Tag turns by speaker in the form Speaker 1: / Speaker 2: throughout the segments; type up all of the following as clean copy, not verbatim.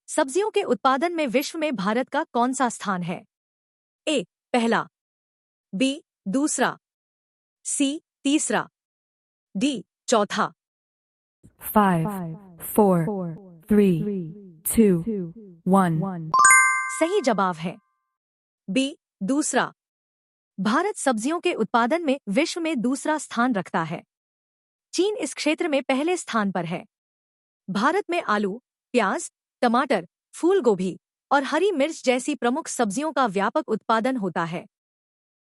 Speaker 1: सब्जियों के उत्पादन में विश्व में भारत का कौन सा स्थान है? ए पहला, बी दूसरा, सी तीसरा, डी चौथा।
Speaker 2: 5, 4, 3, 2, 1.
Speaker 1: सही जवाब है बी दूसरा। भारत सब्जियों के उत्पादन में विश्व में दूसरा स्थान रखता है। चीन इस क्षेत्र में पहले स्थान पर है। भारत में आलू, प्याज, टमाटर, फूल गोभी और हरी मिर्च जैसी प्रमुख सब्जियों का व्यापक उत्पादन होता है।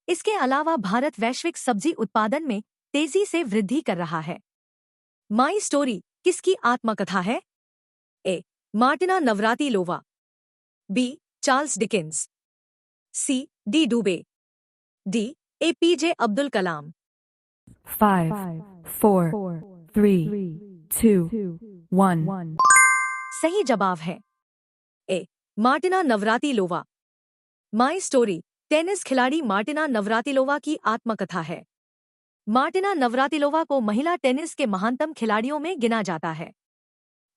Speaker 1: इसके अलावा भारत वैश्विक सब्जी उत्पादन में तेजी से वृद्धि कर रहा है। माई स्टोरी किसकी आत्मकथा है? A Martina Navratilova, B Charles Dickens, C D Dubey, D APJ Abdul Kalam.
Speaker 2: 5, 4, 3, 2, 1.
Speaker 1: सही जवाब है A Martina Navratilova. My story tennis खिलाड़ी मार्टिना नवरातिलोवा की आत्मकथा है। मार्टिना नवरातिलोवा को महिला टेनिस के महानतम खिलाड़ियों में गिना जाता है।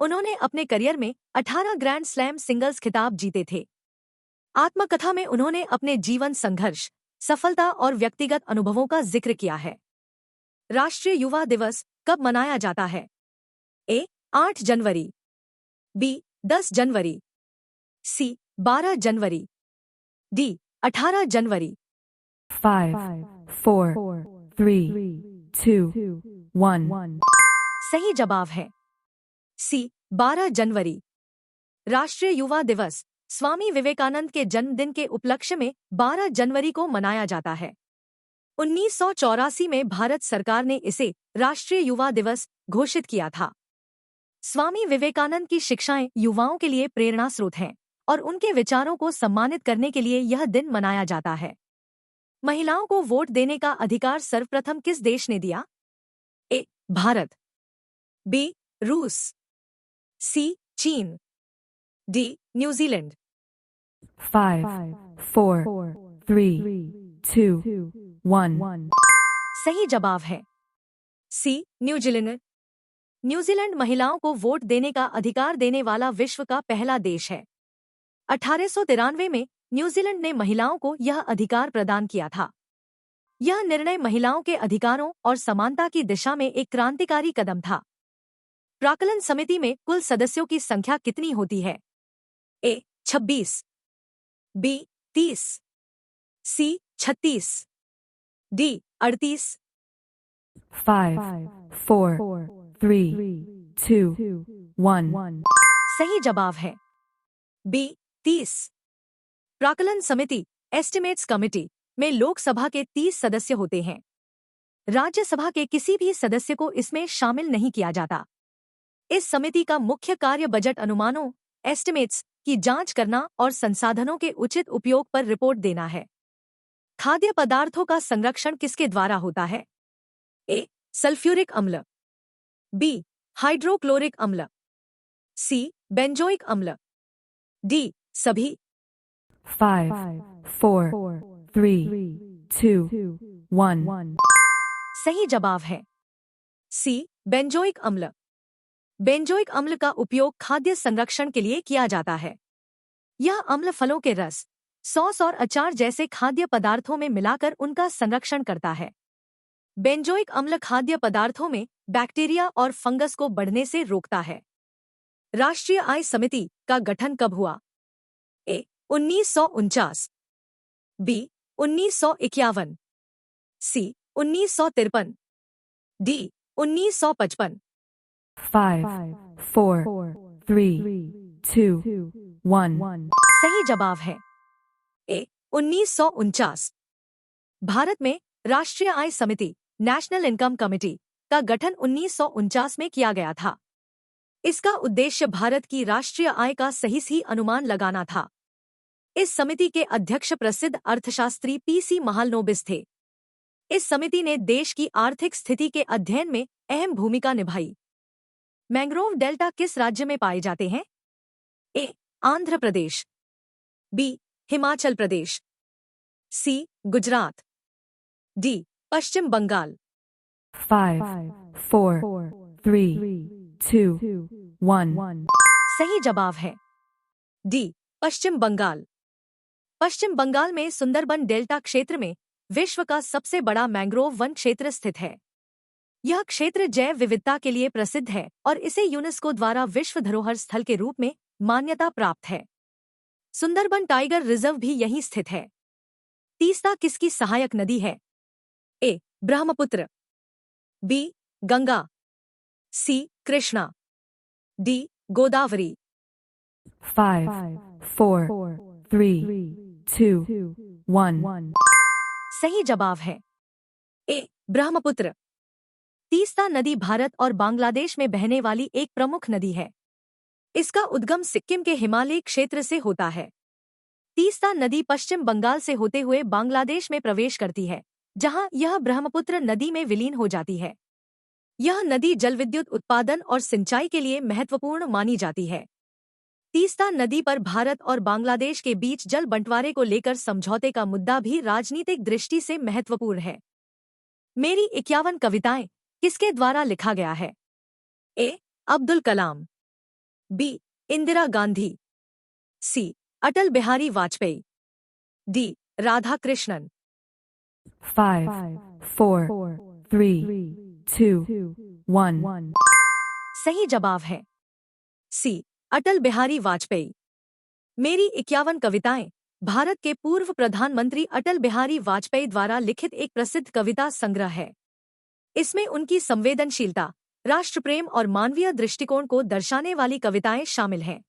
Speaker 1: उन्होंने अपने करियर में 18 ग्रैंड स्लैम सिंगल्स खिताब जीते थे। आत्मकथा में उन्होंने अपने जीवन संघर्ष, सफलता और व्यक्तिगत अनुभवों का जिक्र किया है। राष्ट्रीय युवा दिवस कब मनाया जाता है? ए 8 जनवरी, बी 10 जनवरी, सी 12 जनवरी, डी 18 जनवरी।
Speaker 2: 5, 4, 3, 2, 1.
Speaker 1: सही जवाब है सी 12 जनवरी। राष्ट्रीय युवा दिवस स्वामी विवेकानंद के जन्मदिन के उपलक्ष्य में 12 जनवरी को मनाया जाता है। 1984 में भारत सरकार ने इसे राष्ट्रीय युवा दिवस घोषित किया था। स्वामी विवेकानंद की शिक्षाएं युवाओं के लिए प्रेरणा स्रोत हैं और उनके विचारों को सम्मानित करने के लिए यह दिन मनाया जाता है। महिलाओं को वोट देने का अधिकार सर्वप्रथम किस देश ने दिया? ए भारत, बी रूस, सी चीन, डी न्यूजीलैंड।
Speaker 2: 5, 4, 3, 2, 1.
Speaker 1: सही जवाब है सी न्यूजीलैंड। न्यूजीलैंड महिलाओं को वोट देने का अधिकार देने वाला विश्व का पहला देश है। 1893 में न्यूजीलैंड ने महिलाओं को यह अधिकार प्रदान किया था। यह निर्णय महिलाओं के अधिकारों और समानता की दिशा में एक क्रांतिकारी कदम था। प्राक्कलन समिति में कुल सदस्यों की संख्या कितनी होती है? ए 26, बी 30, सी 36, डी 38।
Speaker 2: 5, 4, 3, 2, 1.
Speaker 1: सही जवाब है बी 30। प्राक्कलन समिति एस्टिमेट्स कमिटी में लोकसभा के 30 सदस्य होते हैं। राज्यसभा के किसी भी सदस्य को इसमें शामिल नहीं किया जाता। इस समिति का मुख्य कार्य बजट अनुमानों एस्टिमेट्स की जांच करना और संसाधनों के उचित उपयोग पर रिपोर्ट देना है। खाद्य पदार्थों का संरक्षण किसके द्वारा होता है? ए सल्फ्यूरिक अम्ल, बी हाइड्रोक्लोरिक अम्ल, सी बेंजोइक अम्ल, डी सभी।
Speaker 2: 5, 4, 3, 2, 1.
Speaker 1: सही जवाब है सी बेंजोइक अम्ल। बेंजोइक अम्ल का उपयोग खाद्य संरक्षण के लिए किया जाता है। यह अम्ल फलों के रस, सॉस और अचार जैसे खाद्य पदार्थों में मिलाकर उनका संरक्षण करता है। बेंजोइक अम्ल खाद्य पदार्थों में बैक्टीरिया और फंगस को बढ़ने से रोकता है। राष्ट्रीय आय समिति का गठन कब हुआ? ए 1949, बी 1951, सी 1953, डी 1955।
Speaker 2: 5, 4, 3, 2, 1.
Speaker 1: सही जवाब है ए 1949। भारत में राष्ट्रीय आय समिति नेशनल इनकम कमिटी का गठन 1949 में किया गया था। इसका उद्देश्य भारत की राष्ट्रीय आय का सही अनुमान लगाना था। इस समिति के अध्यक्ष प्रसिद्ध अर्थशास्त्री पीसी महालनोबिस थे। इस समिति ने देश की आर्थिक स्थिति के अध्ययन में अहम भूमिका निभाई। मैंग्रोव डेल्टा किस राज्य में पाए जाते हैं? ए आंध्र प्रदेश, बी हिमाचल प्रदेश, सी गुजरात, डी पश्चिम बंगाल।
Speaker 2: 5, 4, 3, 2, 1.
Speaker 1: सही जवाब है डी पश्चिम बंगाल। पश्चिम बंगाल में सुंदरबन डेल्टा क्षेत्र में विश्व का सबसे बड़ा मैंग्रोव वन क्षेत्र स्थित है। यह क्षेत्र जैव विविधता के लिए प्रसिद्ध है और इसे यूनेस्को द्वारा विश्व धरोहर स्थल के रूप में मान्यता प्राप्त है। सुंदरबन टाइगर रिजर्व भी यहीं स्थित है। तीस्ता किसकी सहायक नदी है? ए ब्रह्मपुत्र, बी गंगा, सी कृष्णा, डी गोदावरी।
Speaker 2: 5, 4, 3, 2, 1.
Speaker 1: सही जवाब है ए ब्रह्मपुत्र। तीस्ता नदी भारत और बांग्लादेश में बहने वाली एक प्रमुख नदी है। इसका उद्गम सिक्किम के हिमालयी क्षेत्र से होता है। तीस्ता नदी पश्चिम बंगाल से होते हुए बांग्लादेश में प्रवेश करती है, जहां यह ब्रह्मपुत्र नदी में विलीन हो जाती है। यह नदी जलविद्युत उत्पादन और सिंचाई के लिए महत्वपूर्ण मानी जाती है। तीस्ता नदी पर भारत और बांग्लादेश के बीच जल बंटवारे को लेकर समझौते का मुद्दा भी राजनीतिक दृष्टि से महत्वपूर्ण है। मेरी 51 कविताएं किसके द्वारा लिखा गया है? ए अब्दुल कलाम, बी इंदिरा गांधी, सी अटल बिहारी वाजपेयी, डी राधा कृष्णन।
Speaker 2: 5, 4, 3, 2, 1.
Speaker 1: सही जवाब है सी अटल बिहारी वाजपेयी। मेरी 51 कविताएं भारत के पूर्व प्रधानमंत्री अटल बिहारी वाजपेयी द्वारा लिखित एक प्रसिद्ध कविता संग्रह है। इसमें उनकी संवेदनशीलता, राष्ट्रप्रेम और मानवीय दृष्टिकोण को दर्शाने वाली कविताएं शामिल हैं।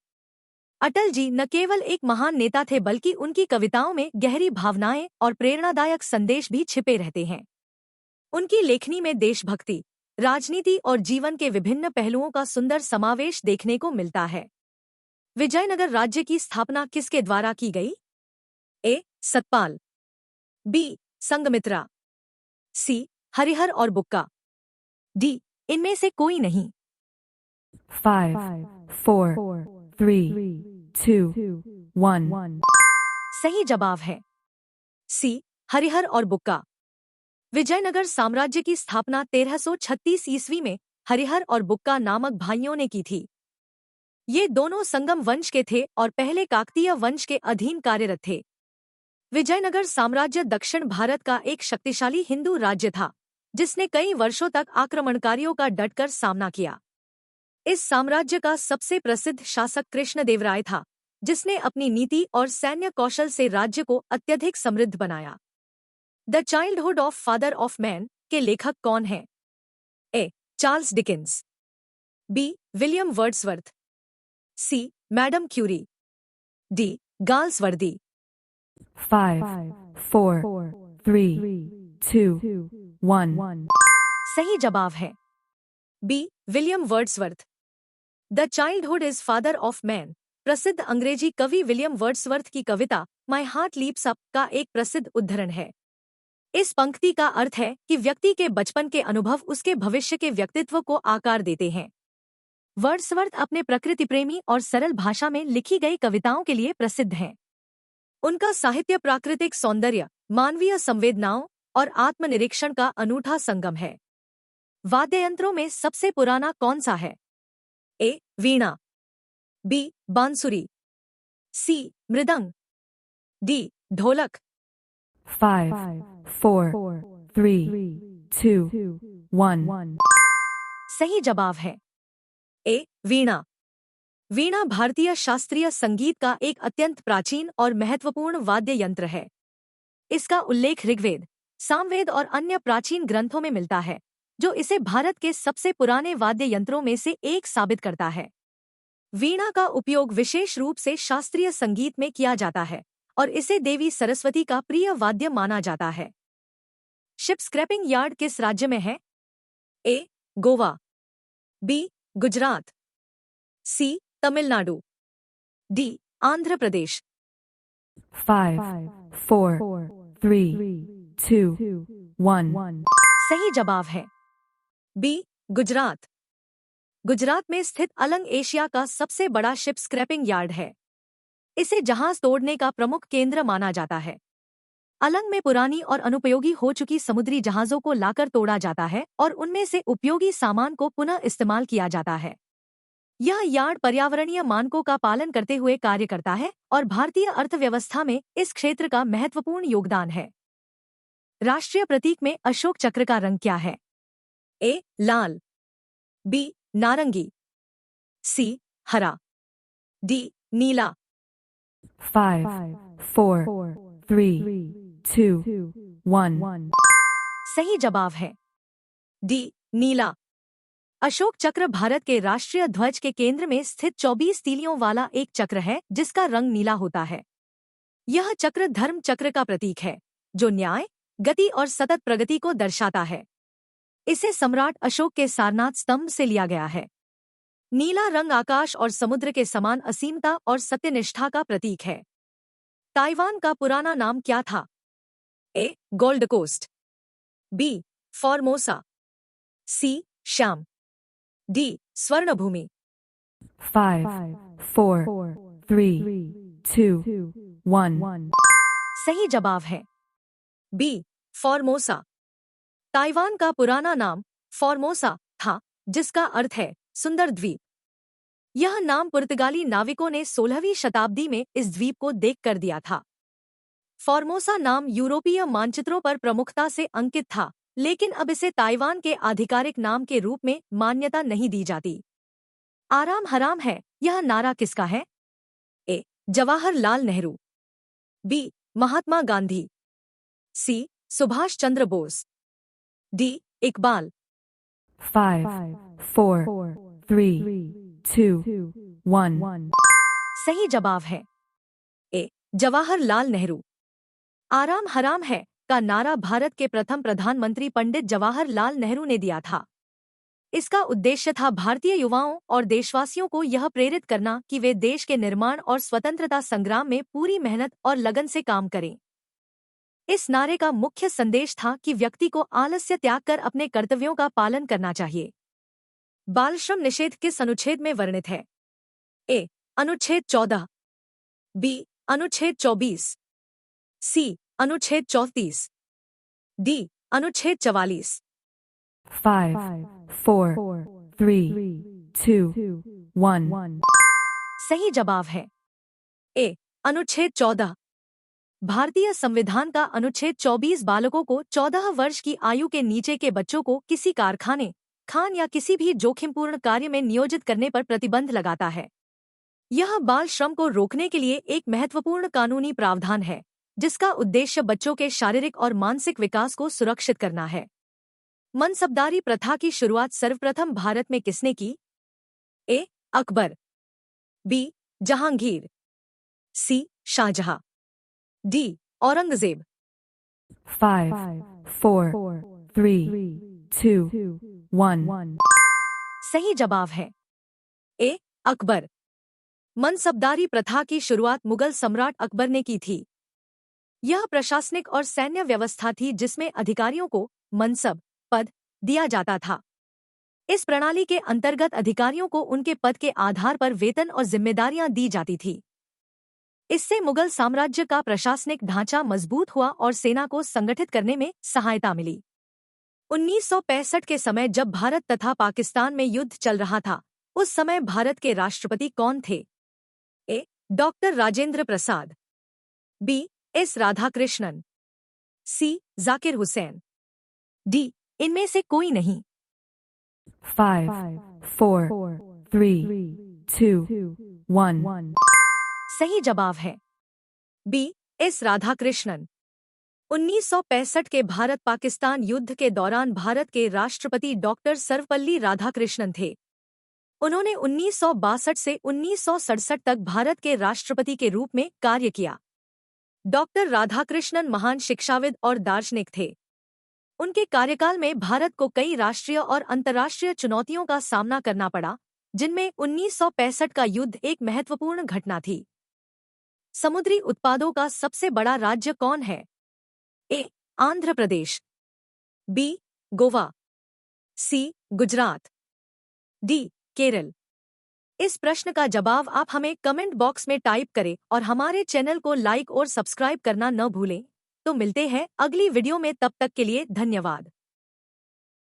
Speaker 1: अटल जी न केवल एक महान नेता थे, बल्कि उनकी कविताओं में गहरी भावनाएं और प्रेरणादायक संदेश भी छिपे रहते हैं। उनकी लेखनी में देशभक्ति, राजनीति और जीवन के विभिन्न पहलुओं का सुंदर समावेश देखने को मिलता है। विजयनगर राज्य की स्थापना किसके द्वारा की गई? ए सतपाल, बी संघमित्रा, सी हरिहर और बुक्का, डी इनमें से कोई नहीं।
Speaker 2: 5, 4, 3, 2, 1.
Speaker 1: सही जवाब है सी हरिहर और बुक्का। विजयनगर साम्राज्य की स्थापना 1336 ईस्वी में हरिहर और बुक्का नामक भाइयों ने की थी। ये दोनों संगम वंश के थे और पहले काकतीय वंश के अधीन कार्यरत थे। विजयनगर साम्राज्य दक्षिण भारत का एक शक्तिशाली हिंदू राज्य था, जिसने कई वर्षों तक आक्रमणकारियों का डटकर सामना किया। इस साम्राज्य का सबसे प्रसिद्ध शासक कृष्णदेवराय था, जिसने अपनी नीति और सैन्य कौशल से राज्य को अत्यधिक समृद्ध बनाया। The childhood of father of man के लेखक कौन हैं? A Charles Dickens, B William Wordsworth, C madam Curie, D Galsworthy.
Speaker 2: 5, 4, 3, 2, 1.
Speaker 1: सही जवाब है B William Wordsworth. The childhood is father of man प्रसिद्ध अंग्रेजी कवि विलियम वर्ड्सवर्थ की कविता माई हार्ट लीप्स अप का एक प्रसिद्ध उद्धरण है। इस पंक्ति का अर्थ है कि व्यक्ति के बचपन के अनुभव उसके भविष्य के व्यक्तित्व को आकार देते हैं। वर्ड्सवर्थ अपने प्रकृति प्रेमी और सरल भाषा में लिखी गई कविताओं के लिए प्रसिद्ध हैं। उनका साहित्य प्राकृतिक सौंदर्य, मानवीय संवेदनाओं और आत्मनिरीक्षण का अनूठा संगम है। वाद्ययंत्रों में सबसे पुराना कौन सा है? ए वीणा, बी बांसुरी, सी मृदंग, डी ढोलक।
Speaker 2: 5, 4, 3, 2, 1.
Speaker 1: सही जवाब है ए वीणा। वीणा भारतीय शास्त्रीय संगीत का एक अत्यंत प्राचीन और महत्वपूर्ण वाद्य यंत्र है। इसका उल्लेख ऋग्वेद, सामवेद और अन्य प्राचीन ग्रंथों में मिलता है, जो इसे भारत के सबसे पुराने वाद्य यंत्रों में से एक साबित करता है। वीणा का उपयोग विशेष रूप से शास्त्रीय संगीत में किया जाता है और इसे देवी सरस्वती का प्रिय वाद्य माना जाता है। शिप स्क्रैपिंग यार्ड किस राज्य में है? ए गोवा, बी गुजरात, सी तमिलनाडु, डी आंध्र प्रदेश।
Speaker 2: 5, 4, 3, 2, 1.
Speaker 1: सही जवाब है बी गुजरात। गुजरात में स्थित अलंग एशिया का सबसे बड़ा शिप स्क्रैपिंग यार्ड है। इसे जहाज तोड़ने का प्रमुख केंद्र माना जाता है। अलंग में पुरानी और अनुपयोगी हो चुकी समुद्री जहाजों को लाकर तोड़ा जाता है और उनमें से उपयोगी सामान को पुनः इस्तेमाल किया जाता है। यह यार्ड पर्यावरणीय मानकों का पालन करते हुए कार्य करता है और भारतीय अर्थव्यवस्था में इस क्षेत्र का महत्वपूर्ण योगदान है। राष्ट्रीय प्रतीक में अशोक चक्र का रंग क्या है? ए. लाल, बी. नारंगी, सी. हरा, डी. नीला।
Speaker 2: 5, 4, 3, 2, 1.
Speaker 1: सही जवाब है डी. नीला। अशोक चक्र भारत के राष्ट्रीय ध्वज के केंद्र में स्थित 24 तीलियों वाला एक चक्र है जिसका रंग नीला होता है। यह चक्र धर्म चक्र का प्रतीक है जो न्याय, गति और सतत प्रगति को दर्शाता है। इसे सम्राट अशोक के सारनाथ स्तंभ से लिया गया है। नीला रंग आकाश और समुद्र के समान असीमता और सत्यनिष्ठा का प्रतीक है। ताइवान का पुराना नाम क्या था? A. Gold Coast, B. Formosa, C. Siam, D. Swarnabhumi.
Speaker 2: 5, 4, 3, 2, 1.
Speaker 1: सही जवाब है बी. फॉर्मोसा। ताइवान का पुराना नाम फॉर्मोसा था जिसका अर्थ है सुंदर द्वीप। यह नाम पुर्तगाली नाविकों ने 16वीं शताब्दी में इस द्वीप को देखकर दिया था। फॉर्मोसा नाम यूरोपीय मानचित्रों पर प्रमुखता से अंकित था, लेकिन अब इसे ताइवान के आधिकारिक नाम के रूप में मान्यता नहीं दी जाती। आराम हराम है यह नारा किसका है? ए. जवाहरलाल नेहरू, बी. महात्मा गांधी, सी. सुभाष चंद्र बोस, डी. इकबाल।
Speaker 2: 5, 4, 3, 2, 1.
Speaker 1: सही जवाब है ए. जवाहरलाल नेहरू। आराम हराम है का नारा भारत के प्रथम प्रधानमंत्री पंडित जवाहरलाल नेहरू ने दिया था। इसका उद्देश्य था भारतीय युवाओं और देशवासियों को यह प्रेरित करना कि वे देश के निर्माण और स्वतंत्रता संग्राम में पूरी मेहनत और लगन से काम करें। इस नारे का मुख्य संदेश था कि व्यक्ति को आलस्य त्याग कर अपने कर्तव्यों का पालन करना चाहिए। बाल श्रम निषेध किस अनुच्छेद में वर्णित है? ए. अनुच्छेद 14, बी. अनुच्छेद 24, सी. अनुच्छेद 34, डी. अनुच्छेद 44।
Speaker 2: 5, 4, 3, 2, 1.
Speaker 1: सही जवाब है ए. अनुच्छेद 14। भारतीय संविधान का अनुच्छेद 24 बालकों को 14 वर्ष की आयु के नीचे के बच्चों को किसी कारखाने, खान या किसी भी जोखिमपूर्ण कार्य में नियोजित करने पर प्रतिबंध लगाता है। यह बाल श्रम को रोकने के लिए एक महत्वपूर्ण कानूनी प्रावधान है जिसका उद्देश्य बच्चों के शारीरिक और मानसिक विकास को सुरक्षित करना है। मनसबदारी प्रथा की शुरुआत सर्वप्रथम भारत में किसने की? ए. अकबर, बी. जहांगीर, सी. शाहजहां, डी. औरंगजेब।
Speaker 2: 5, 4, 3, 2, 1.
Speaker 1: सही जवाब है ए. अकबर। मनसबदारी प्रथा की शुरुआत मुगल सम्राट अकबर ने की थी। यह प्रशासनिक और सैन्य व्यवस्था थी जिसमें अधिकारियों को मनसब, पद दिया जाता था। इस प्रणाली के अंतर्गत अधिकारियों को उनके पद के आधार पर वेतन और जिम्मेदारियां दी जाती थी। इससे मुगल साम्राज्य का प्रशासनिक ढांचा मजबूत हुआ और सेना को संगठित करने में सहायता मिली। 1965 के समय जब भारत तथा पाकिस्तान में युद्ध चल रहा था, उस समय भारत के राष्ट्रपति कौन थे? ए. Doctor Rajendra Prasad, B. S. Radhakrishnan, सी. जाकिर हुसैन, डी. इनमें से कोई नहीं।
Speaker 2: 5, 4, 3, 2, 1.
Speaker 1: सही जवाब है बी. एस. राधाकृष्णन। 1965 के भारत पाकिस्तान युद्ध के दौरान भारत के राष्ट्रपति डॉक्टर सर्वपल्ली राधाकृष्णन थे। उन्होंने 1962 से 1967 तक भारत के राष्ट्रपति के रूप में कार्य किया। डॉक्टर राधाकृष्णन महान शिक्षाविद और दार्शनिक थे। उनके कार्यकाल में भारत को कई राष्ट्रीय और अंतर्राष्ट्रीय चुनौतियों का सामना करना पड़ा, जिनमें 1965 का युद्ध एक महत्वपूर्ण घटना थी। समुद्री उत्पादों का सबसे बड़ा राज्य कौन है? ए. आंध्र प्रदेश, बी. गोवा, सी. गुजरात, डी. केरल। इस प्रश्न का जवाब आप हमें कमेंट बॉक्स में टाइप करें और हमारे चैनल को लाइक और सब्सक्राइब करना न भूलें। तो मिलते हैं अगली वीडियो में, तब तक के लिए धन्यवाद।